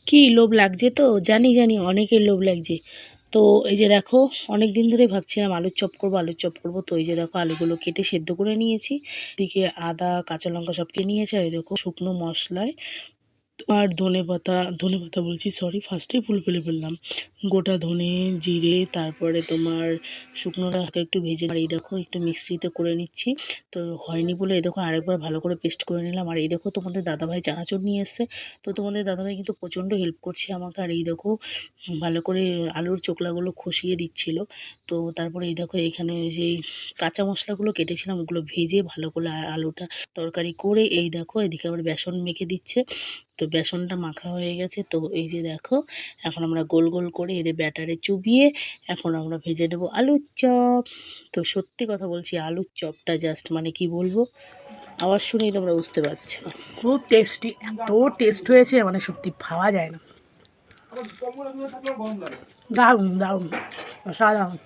কি লোভ লাগছে তো, জানি জানি অনেকের লোভ লাগছে। তো এই যে দেখো, অনেক দিন ধরে ভাবছিলাম আলুর চপ করবো আলুর চপ করবো। তো এই যে দেখো আলুগুলো কেটে সেদ্ধ করে নিয়েছি, দিকে আদা কাঁচা লঙ্কা সব কেটে নিয়েছি। আর এই দেখো শুকনো মশলায় আর ধনেপাতা বলছি, সরি ফার্স্টেই ভুল ফেলে ফেললাম। গোটা ধনে, জিরে, তারপরে তোমার শুকনো লঙ্কা একটু ভেজে, আর এই দেখো একটু মিক্সিতে করে নিচ্ছি। তো হয়নি বলে এই দেখো আরেকবার ভালো করে পেস্ট করে নিলাম। আর এই দেখো তোমাদের দাদাভাই চানাচুর নিয়ে এসছে। তো তোমাদের দাদাভাই কিন্তু প্রচণ্ড হেল্প করছে আমাকে। আর এই দেখো ভালো করে আলুর চোকলাগুলো খসিয়ে দিচ্ছিল। তো তারপরে এই দেখো এখানে যেই কাঁচা মশলাগুলো কেটেছিলাম ওগুলো ভেজে ভালো করে আলুটা তরকারি করে এই দেখো এদিকে আবার বেসন মেখে দিচ্ছে। তো বেসনটা মাখা হয়ে গেছে। তো এই যে দেখো এখন আমরা গোল গোল করে এদের ব্যাটারে চুবিয়ে এখন আমরা ভেজে নেবো আলুর চপ। তো সত্যি কথা বলছি, আলুর চপটা জাস্ট মানে কি বলবো, আওয়াজ শুনেই তোমরা বুঝতে পারছো। খুব টেস্টি, এত টেস্ট হয়েছে মানে সত্যি ভাবা যায় না। দারুণ দারুণ, অসাধারণ।